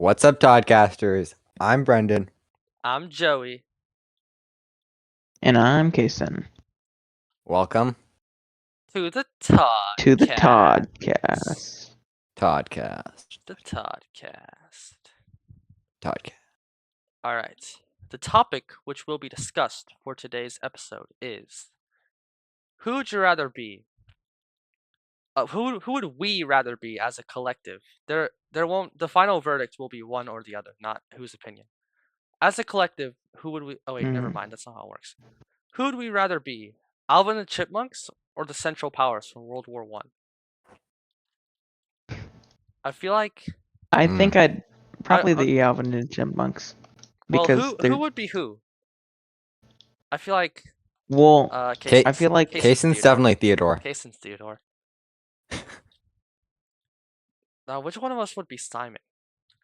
What's up, Toddcasters? I'm Brendan. I'm Joey. And I'm Kason. Welcome To the Todd. To the Toddcast. Toddcast. The Toddcast. Toddcast. All right. The topic which will be discussed for today's episode is: who would you rather be? Who would we rather be as a collective? The final verdict will be one or the other, not whose opinion. As a collective, who would we? Oh wait, never mind. That's not how it works. Who would we rather be? Alvin and the Chipmunks or the Central Powers from World War One? I feel like. I think I'd probably the Alvin and Chipmunks. Well, Because who would be who? I feel like. Well, Cason's, I feel like Kason's definitely Theodore. Kason's Theodore. Now, which one of us would be Simon?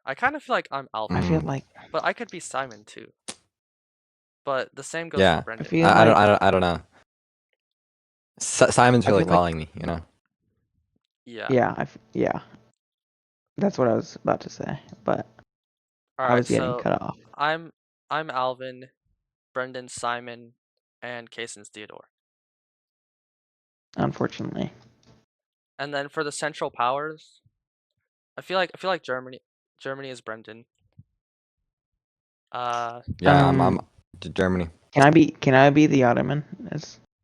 I kind of feel like I'm Alvin. I feel like, but I could be Simon too. But the same goes for Brendan. I don't know. Simon's really calling me, you know. Yeah. Yeah. That's what I was about to say, but All I was getting cut off. I'm Alvin, Brendan Simon, and Kason's Theodore. Unfortunately. Mm. And then for the Central Powers, I feel like Germany is Brendan. Yeah, I'm to Germany. Can I be the Ottoman?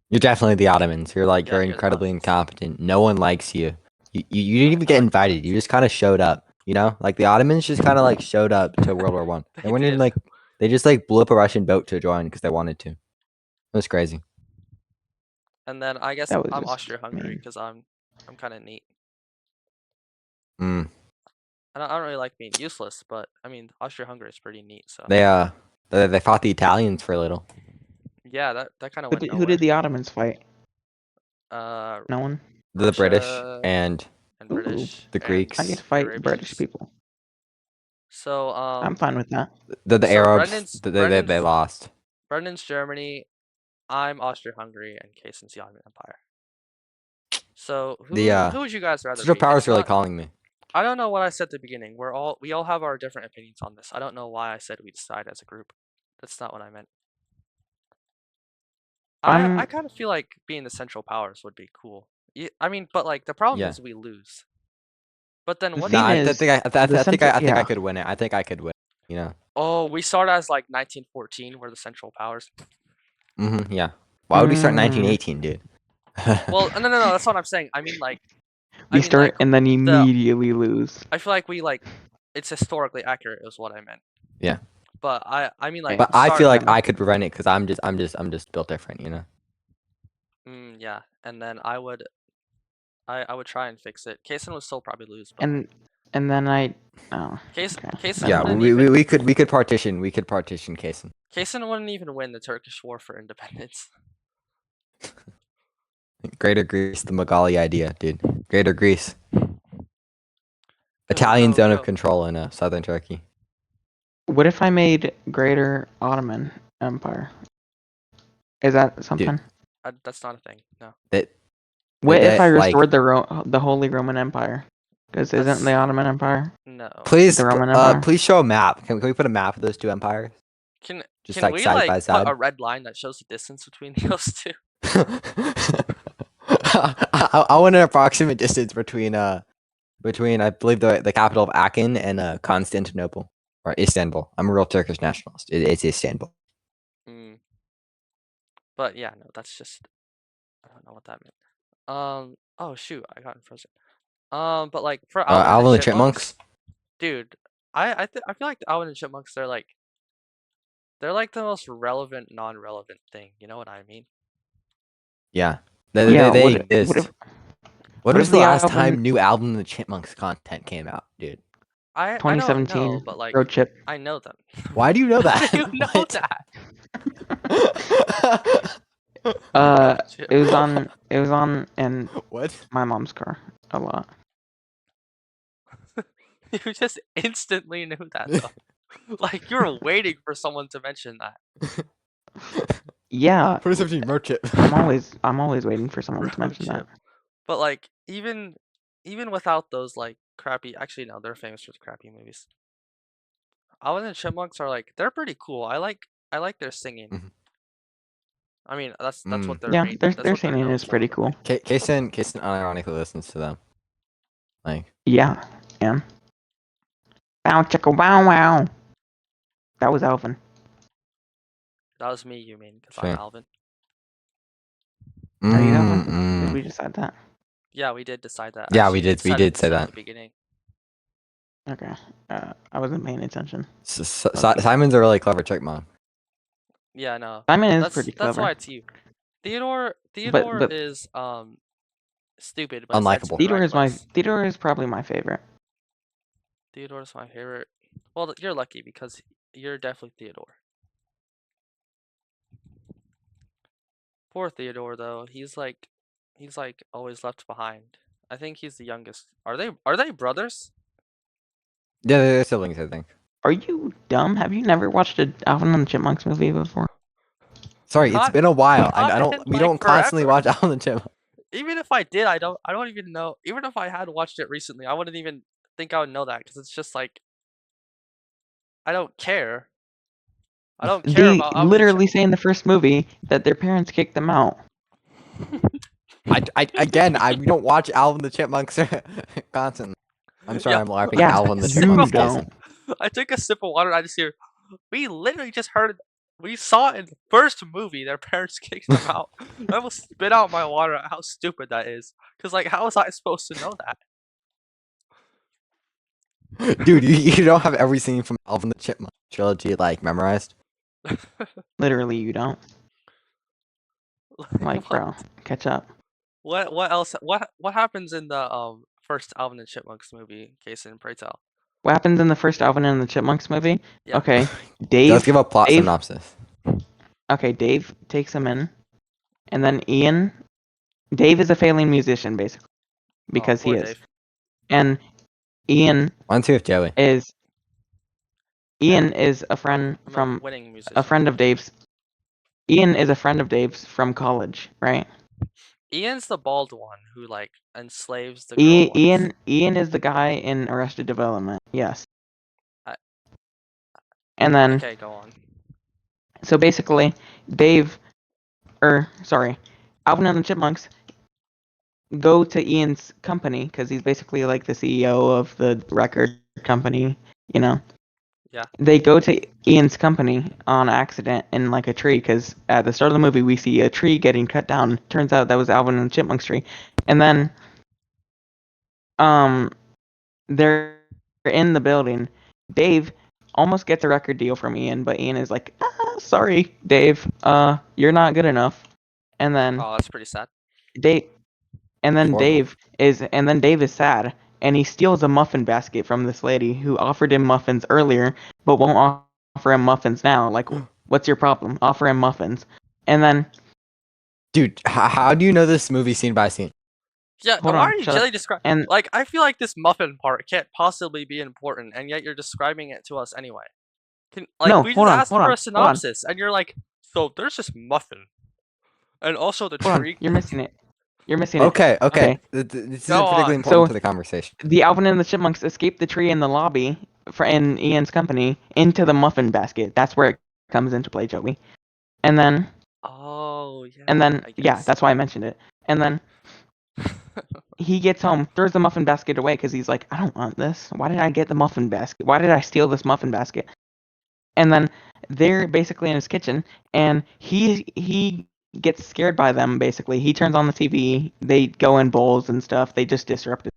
You're definitely the Ottomans. You're like you're incredibly incompetent. No one likes you. You didn't even get invited. You just kind of showed up. You know, like the Ottomans just kind of like showed up to World War One. They weren't even like they just like blew up a Russian boat to join because they wanted to. It was crazy. And then I guess I'm Austria-Hungary because I'm kind of neat. I don't really like being useless, but I mean Austria-Hungary is pretty neat. So they fought the Italians for a little. Yeah, that kind of went nowhere. Who did the Ottomans fight? No one. The British and British. The Greeks. I get to fight British people. So I'm fine with that. The Arabs, they lost. Brendan's Germany, I'm Austria-Hungary, and Kason's the Ottoman Empire. So who would you guys rather be? Central Powers really calling me. I don't know what I said at the beginning. We all have our different opinions on this. I don't know why I said we decide as a group. That's not what I meant. I kind of feel like being the Central Powers would be cool. I mean, but like the problem is we lose. But then what? I think I could win it. I think I could win. You know. Oh, we start as like 1914. We're the Central Powers. Yeah. Why would we start in 1918, dude? Well, no. That's what I'm saying. I mean, like. We start and then immediately lose. I feel like it's historically accurate is what I meant. Yeah. But I mean like. But I feel like I could prevent it because I'm just built different, you know. Yeah, and then I would try and fix it. Kason would still probably lose. But... And then Kason. Yeah, we could partition. We could partition Kason. Kason wouldn't even win the Turkish War for Independence. Greater Greece, the Magali idea, dude. Greater Greece. Italian zone of control in southern Turkey. What if I made Greater Ottoman Empire? Is that something? Dude, that's not a thing. No. What if I restored the Holy Roman Empire? Because isn't the Ottoman Empire? No. Please, the Roman Empire? Please show a map. Can we put a map of those two empires? Can we side by side? Put a red line that shows the distance between those two? I want an approximate distance between I believe the capital of Aachen and Constantinople or Istanbul. I'm a real Turkish nationalist. It's Istanbul. But yeah, no, that's just I don't know what that meant. Oh shoot, I got frozen. But like for Alvin and the Chipmunks, dude, I feel like the Alvin and Chipmunks they're like the most relevant non-relevant thing. You know what I mean? Yeah. They exist. What was the last time new Alvin and the Chipmunks content came out, dude? 2017. I don't know, but like Road Chip. I know them. Why do you know that? You know that. It was on in what? My mom's car a lot. You just instantly knew that though. Like you were waiting for someone to mention that. Yeah. 2017 Road Chip. I'm always waiting for someone to mention that. But like even without those like crappy, actually no, they're famous for the crappy movies. Alvin and Chipmunks are like they're pretty cool. I like their singing. Mhm. I mean, that's what they're Yeah, main. their That's what they're singing known is for. pretty cool. Kason unironically listens to them. Like, Yeah. Bow chicka wow wow. That was Alvin. That was me, you mean? Because Sure. I'm Alvin. Are you Alvin? Did we decide that? Yeah, we did decide that. Yeah, Actually, we did. We said did say at that. the beginning. Okay. I wasn't paying attention. Simon's a really clever chipmunk. Yeah, no. Simon is pretty That's clever. why it's you. Theodore But is stupid, but it's in Unlikable. the right place. Theodore is probably my favorite. Theodore's my favorite. Well, you're lucky because you're definitely Theodore. Poor Theodore though. He's like always left behind. I think he's the youngest. Are they brothers? Yeah, they're siblings, I think. Are you dumb? Have you never watched a Alvin and the Chipmunks movie before? Sorry, it's Not- been a while. not I don't. in, We like, don't constantly forever. watch Alvin and the Chipmunks. Even if I did, I don't even know. Even if I had watched it recently, I wouldn't even think I would know that because it's just like I don't care. I don't care They about Alvin and literally say in the first movie that their parents kicked them out. We don't watch Alvin the Chipmunks constantly. I'm sorry, Yeah. I'm laughing Yeah, at Alvin the you Chipmunks. don't. Jason. I took a sip of water and I just hear, we literally just heard, we saw in the first movie their parents kicked them out. I almost spit out my water at how stupid that is. Because, like, how was I supposed to know that? Dude, you don't have every scene from Alvin the Chipmunk trilogy like memorized. Literally, you don't. Like, what, bro, catch up. what else? What happens in the first Alvin and Chipmunks movie? Jason, pray tell. What happens in the first Alvin and the Chipmunks movie? Yeah. Okay, Let's give a plot Dave. synopsis. Okay, Dave takes him in, and then Ian. Dave is a failing musician, basically, because he poor is. Dave. And Ian One, two, with Joey. is a friend I'm a from winning musician. a friend of Dave's. Ian is a friend of Dave's from college, right? Ian's the bald one who like enslaves the girl ones. Ian is the guy in Arrested Development. Yes. I- And then Okay, go on. so basically, Alvin and the Chipmunks go to Ian's company because he's basically like the CEO of the record company, you know. Yeah. They go to Ian's company on accident in like a tree because at the start of the movie we see a tree getting cut down. Turns out that was Alvin and the Chipmunks tree, and then they're in the building. Dave almost gets a record deal from Ian, but Ian is like, sorry, Dave, you're not good enough. And then Oh, that's pretty sad. Dave Horrible. Dave is sad, and he steals a muffin basket from this lady who offered him muffins earlier, but won't offer him muffins now. Like, what's your problem? Offer him muffins. And then, Dude, how do you know this movie scene by scene? Yeah, Hold why on, are you shut jelly up. describing? And Like, I feel like this muffin part can't possibly be important, and yet you're describing it to us anyway. No, we hold just on, asked hold for on, a synopsis, and you're like, so there's this muffin, and also the hold on, tree. you're missing it. You're missing it. Okay. Okay. This Go isn't particularly on. important So- to the conversation. The Alvin and the Chipmunks escape the tree in the lobby in Ian's company into the muffin basket. That's where it comes into play, Joey. And then, Oh, yeah. I yeah, guess. that's why I mentioned it. And then he gets home, throws the muffin basket away because he's like, I don't want this. Why did I get the muffin basket? Why did I steal this muffin basket? And then they're basically in his kitchen, and he gets scared by them. Basically, he turns on the TV. They go in bowls and stuff. They just disrupt it,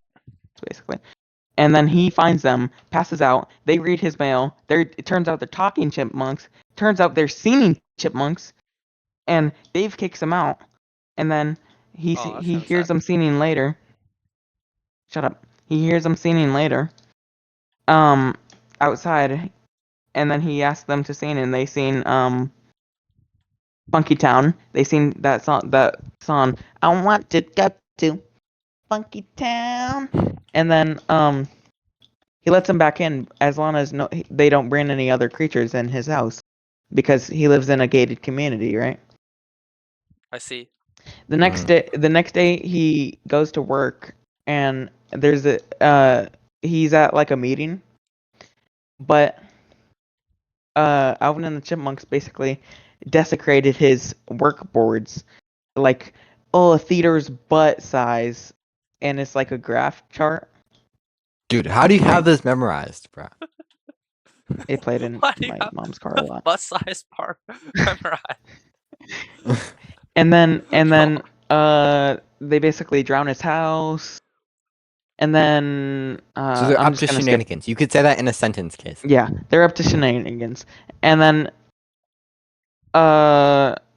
basically. And then he finds them, passes out. They read his mail. It turns out they're talking chipmunks. Turns out they're singing chipmunks. And Dave kicks him out. And then he Oh, that's he kinda hears sad. them singing later. Shut up. He hears them singing later. Outside. And then he asks them to sing, and they sing Funky Town. They sing that song. I want to go to Funky Town. And then he lets them back in as long as they don't bring any other creatures in his house, because he lives in a gated community, right? I see. The next day he goes to work, and there's he's at like a meeting, but Alvin and the Chipmunks basically desecrated his work boards, like, oh, a theater's butt size, and it's like a graph chart. Dude, how do you have this memorized, bro? It played in Why do you my have mom's car a lot. bus size part memorized? And then they basically drown his house. And then So they're I'm up just to gonna skip. shenanigans. You could say that in a sentence case. Yeah, they're up to shenanigans. And then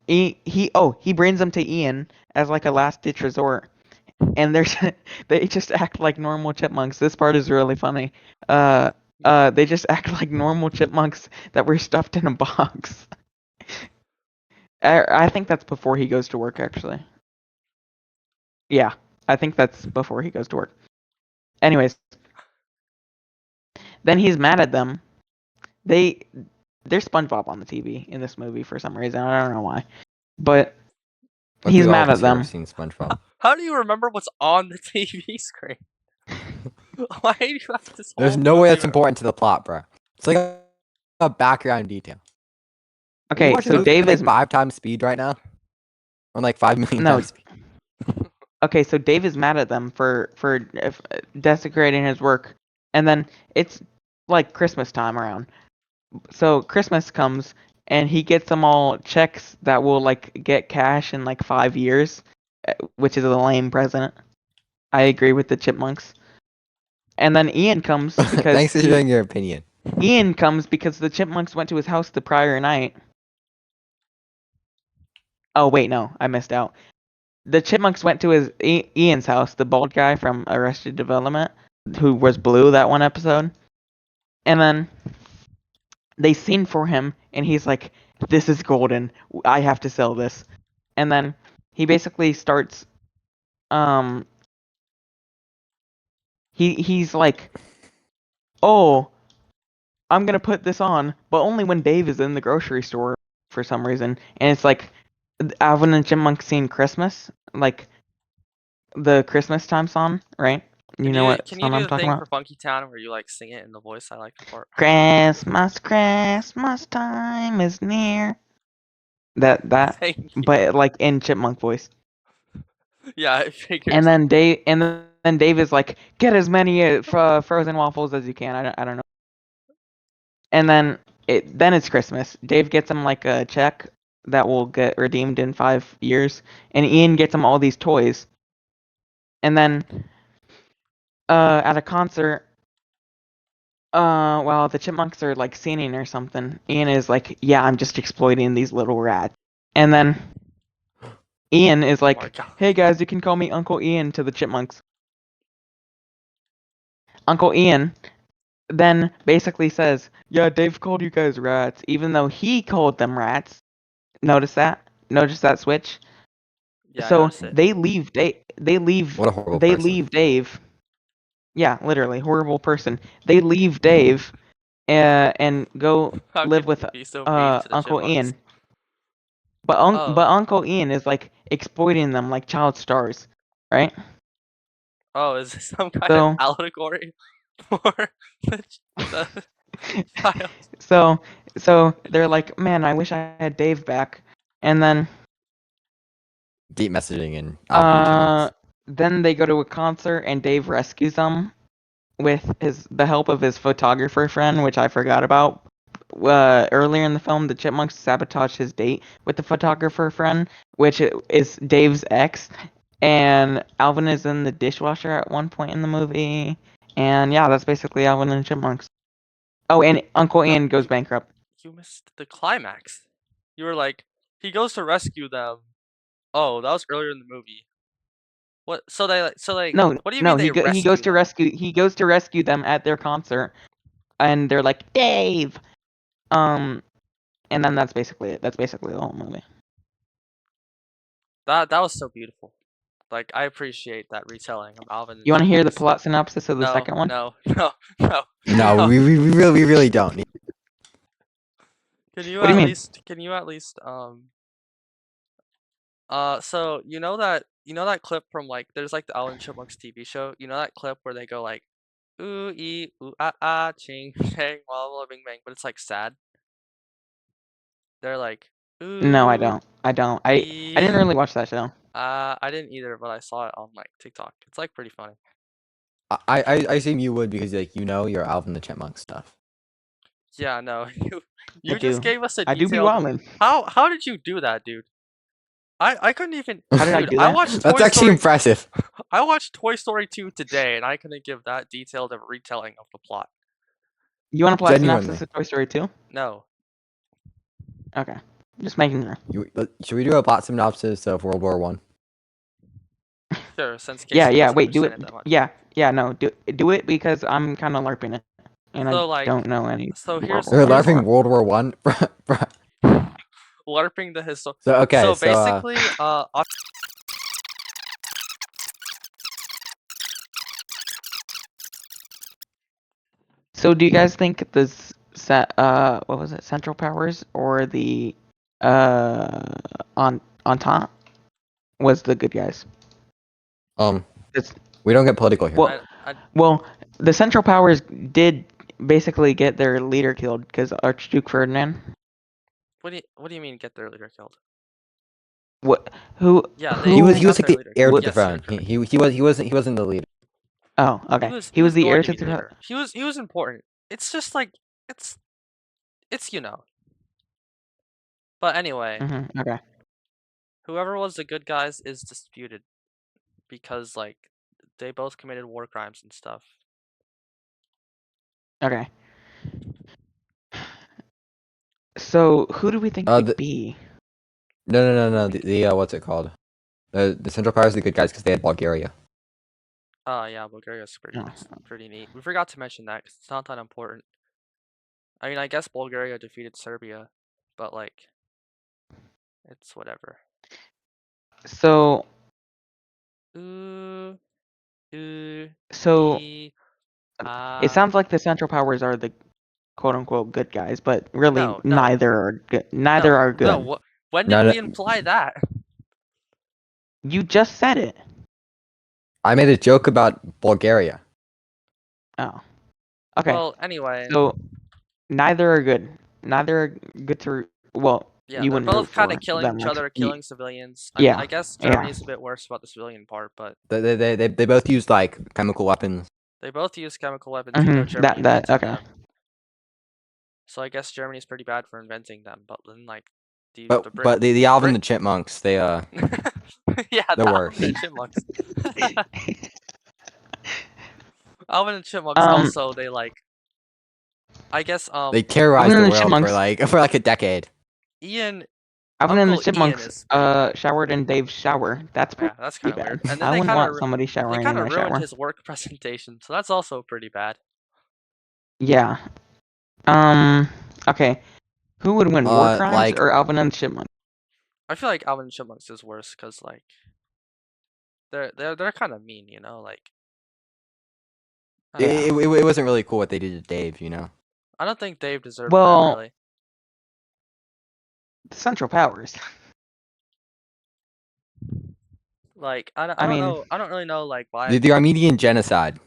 he brings them to Ian as like a last ditch resort. And they just act like normal chipmunks. This part is really funny. They just act like normal chipmunks that were stuffed in a box. I think that's before he goes to work, actually. Yeah, I think that's before he goes to work. Anyways, then he's mad at them. There's SpongeBob on the TV in this movie for some reason. I don't know why, but I he's think all mad of at us here have them. seen SpongeBob. How do you remember what's on the TV screen? Why do you have this There's whole no way movie that's room? important to the plot, bro. It's like a background detail. Are you Okay, watching so this movie Dave at, like is 5 times speed right now, or like 5 million no. times speed. Okay, so Dave is mad at them for desecrating his work, and then it's like Christmas time around. So Christmas comes, and he gets them all checks that will like get cash in like 5 years, which is a lame present. I agree with the Chipmunks. And then Ian comes because Thanks for sharing your opinion. Ian comes because the Chipmunks went to his house the prior night. Oh wait, no, I missed out. The Chipmunks went to his Ian's house, the bald guy from Arrested Development, who was blue that one episode. And then they sing for him, and he's like, "This is golden. I have to sell this." And then he basically starts. He's like, "Oh, I'm gonna put this on," but only when Dave is in the grocery store for some reason. And it's like Alvin and Chipmunk sing Christmas, like the Christmas time song, right? You know what Can you song do I'm the talking thing about? for Funky Town where you like sing it in the voice? I like the part. Christmas, Christmas time is near. That, Thank you. but like in Chipmunk voice. Yeah, I figured. And then Dave is like, get as many frozen waffles as you can. I don't know. And then it's Christmas. Dave gets him like a check that will get redeemed in 5 years, and Ian gets him all these toys. And then at a concert, while the Chipmunks are like singing or something, Ian is like, "Yeah, I'm just exploiting these little rats." And then Ian is Oh my like, God. "Hey guys, you can call me Uncle Ian" to the Chipmunks. Uncle Ian then basically says, "Yeah, Dave called you guys rats, even though he called them rats." Notice that? Notice that switch? Yeah, I So noticed it. they leave. They leave. What a horrible They person. leave Dave. Yeah, literally horrible person. They leave Dave, and go How live can with you be so mean to the Uncle Chipmunks? Ian. But Oh, Uncle Ian is like exploiting them like child stars, right? oh, is this some kind of So allegory for the child? so they're like, "Man, I wish I had Dave back." And then Deep messaging and Alvin and Chipmunks. then they go to a concert and Dave rescues them with the help of his photographer friend, which I forgot about. Earlier in the film, the Chipmunks sabotage his date with the photographer friend, which is Dave's ex, and Alvin is in the dishwasher at one point in the movie. And yeah, that's basically Alvin and the Chipmunks. Oh, and Uncle No, Ian goes bankrupt. you missed the climax. You were like, he goes to rescue them. Oh, that was earlier in the movie. What? So No, what do you no, mean they he goes rescue to them? rescue them at their concert, and they're like, "Dave." Um, and then that's basically it. That's basically the whole movie. That was so beautiful. Like, I appreciate that retelling of Alvin and You want to hear the Chipmunks. plot synopsis of the No, second one? no, no, no, No, no. we really don't. Can you What do you mean? can you at least so you know that clip from like there's like the Alvin and Chipmunks TV show. You know that clip where they go like ooh ee ooh ah ah ching chang walla walla bing bang, but it's like sad. They're like, No, I ooh. don't. I didn't really watch that show. I didn't either, but I saw it on like TikTok. It's like pretty funny. I assume you would because like your Alvin the Chipmunk stuff. Yeah, no, I you just do. gave us a I do be detailed. wildin'. How did you do that, dude? I couldn't even. How did I Dude, do I that? watched That's Toy actually Story. impressive. I watched Toy Story 2 today, and I couldn't give that detailed of a retelling of the plot. You want to play Genuinely. synopsis of Toy Story 2? No. Okay. Just making sure. Should we do a plot synopsis of World War One? Sure, since Casey Yeah. doesn't Wait, do understand it. that much. Yeah. No, do it because I'm kind of larping it, and So, I like, don't know any. so here's- You're here's- LARPing World War One. LARPing the history. So okay, So basically, So do you guys think this what was it, Central Powers or the Entente was the good guys? It's, we don't get political here. Well, well, the Central Powers did basically get their leader killed because Archduke Ferdinand. what do you mean get their leader killed? What? Who? Yeah, who, he was got like their the leader heir killed. to the Yes, you're throne. correct. He wasn't the leader. Oh, okay. He was the going heir to to be the the leader. He was important. It's just like it's But anyway, Okay. whoever was the good guys is disputed because like they both committed war crimes and stuff. Okay. So who do we think would be? No. The what's it called? The Central Powers are the good guys because they had Bulgaria. Yeah, Bulgaria's pretty neat. We forgot to mention that because it's not that important. I mean, I guess Bulgaria defeated Serbia, but like, it's whatever. So. So. It sounds like the Central Powers are the quote unquote good guys, but really No. neither are good. Neither are good. No, when did we imply that? You just said it. I made a joke about Bulgaria. Oh. Okay. Well, anyway. So neither are good. Neither are good to. Well, yeah, you they're wouldn't both kind of killing them, each like, other, killing civilians. Yeah. I guess Germany's a bit worse about the civilian part, but They both used like chemical weapons. they both use chemical weapons, even though Germany that invented okay. them. So I guess Germany's pretty bad for inventing them, but then like But the Alvin the Chipmunks, they yeah, the worst. Alvin and Chipmunks. Alvin and Chipmunks also they like I guess they terrorized the world Chipmunks, for like a decade. Alvin and the Chipmunks showered in Dave's shower. That's pretty that's kind of bad. weird. And then I they wouldn't want somebody showering in my ruined shower. his work presentation, so that's also pretty bad. Yeah. Okay. Who would win, War Crimes or Alvin and the Chipmunks? I feel like Alvin and Chipmunks is worse because like they're kind of mean, you know, like. It wasn't really cool what they did to Dave, you know. I don't think Dave deserved that really. The Central Powers. Like I don't know. I don't really know like why. The Armenian genocide.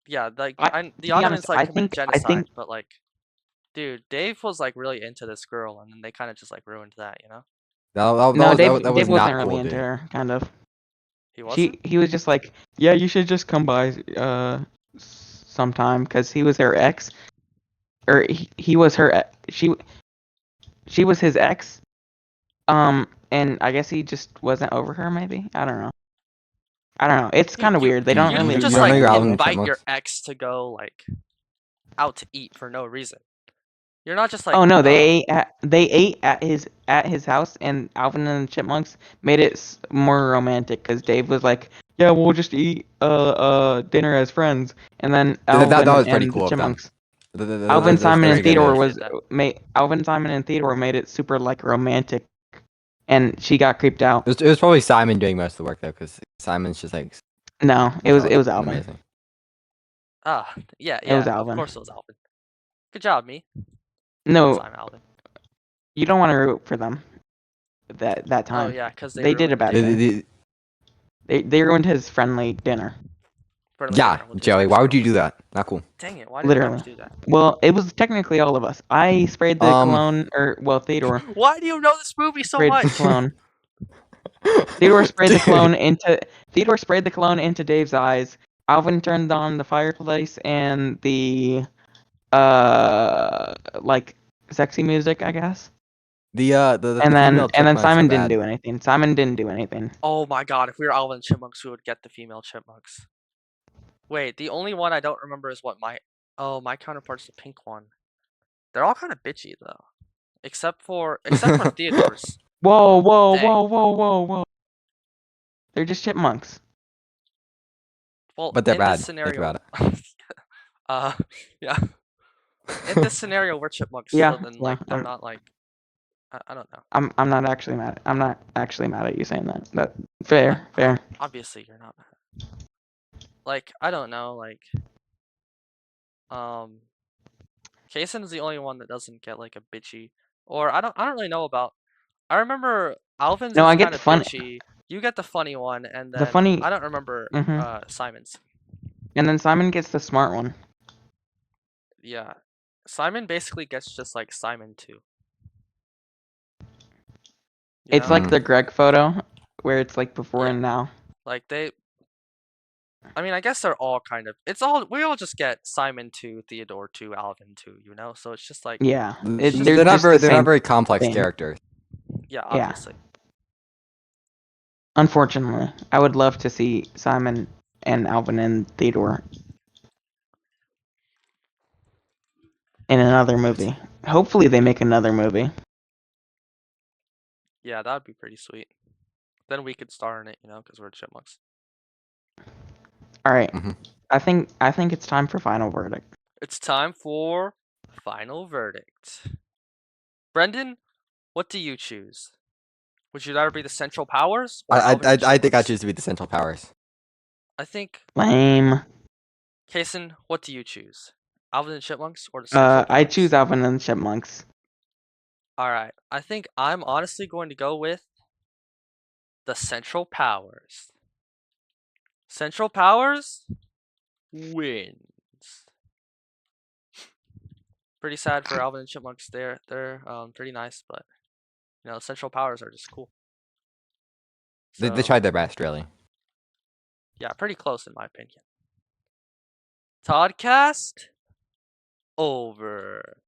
Yeah, like the Ottomans like committed genocide, but like, dude, Dave was like really into this girl, and then they kind of just like ruined that, you know. Dave wasn't really into her, kind of. He wasn't. He was just like, yeah, you should just come by sometime, because he was her ex, or he was her. She was his ex. And I guess he just wasn't over her. Maybe, I don't know. It's kind of weird. They don't really. You just like invite your ex to go like out to eat for no reason. You're not just like. Oh no, they ate at his house, and Alvin and the Chipmunks made it more romantic because Dave was like, "Yeah, we'll just eat dinner as friends," and then Alvin that was pretty and cool the Chipmunks. Alvin, Alvin, Simon, and Theodore made it super like romantic, and she got creeped out. It was probably Simon doing most of the work though, because Simon's just like. No, it was Alvin. Amazing. Yeah. It was Alvin. Of course, it was Alvin. Good job, me. No, I'm Alvin. You don't want to root for them. That time. Oh yeah, because they did a bad thing. They ruined his friendly dinner. Friendly Yeah, neighborhood, we'll do Joey, some why would you sort do of- that? Not cool. Dang it! Why did Literally. I do that? Well, it was technically all of us. I sprayed the cologne, Theodore Why do you know this movie so sprayed the much? cologne. Theodore sprayed the cologne into Dave's eyes. Alvin turned on the fireplace and the like sexy music, I guess. The And then female chipmunks Simon are didn't bad. do anything. Simon didn't do anything. Oh my god! If we were Alvin and Chipmunks, we would get the female Chipmunks. Wait, the only one I don't remember is what my counterpart's the pink one. They're all kind of bitchy though, except for Theodore's. Whoa, whoa, Dang. whoa, whoa, whoa, whoa. They're just chipmunks. Well, But they're in bad. this Think scenario, about yeah. In this scenario, we're chipmunks, Yeah, so then yeah, like they're not like I don't know. I'm not actually mad. I'm not actually mad at you saying that. That fair, fair. Obviously, you're not mad. Like I don't know, like Kason is the only one that doesn't get like a bitchy, or I don't really know about. I remember Alvin's No, is I get kind the of funny. bitchy. You get the funny one, and The then funny. I don't remember Mhm. Simon's. And then Simon gets the smart one. Yeah, Simon basically gets just like Simon too. It's know? like the Greg photo, where it's like before Yeah. and now. Like I mean, I guess they're all kind of. We all just get Simon to Theodore to Alvin to, so it's just like Yeah, It's just- they're not just very the same complex thing. characters. yeah, Yeah. obviously. Unfortunately, I would love to see Simon and Alvin and Theodore in another movie. Hopefully, they make another movie. Yeah, that'd be pretty sweet. Then we could star in it, because we're chipmunks. All right. Mhm. I think it's time for final verdict. It's time for final verdict. Brendan, what do you choose? Would you rather be the Central Powers or Alvin and I think I Chipmunks? choose to be the Central Powers. I think. Lame. Kason, what do you choose? Alvin and Chipmunks or the Central Powers? I choose Alvin and the Chipmunks. All right. I think I'm honestly going to go with the Central Powers. Central Powers wins. Pretty sad for Alvin and Chipmunks. They're pretty nice, but Central Powers are just cool. They So, tried their best, really. yeah, pretty close in my opinion. Toddcast over.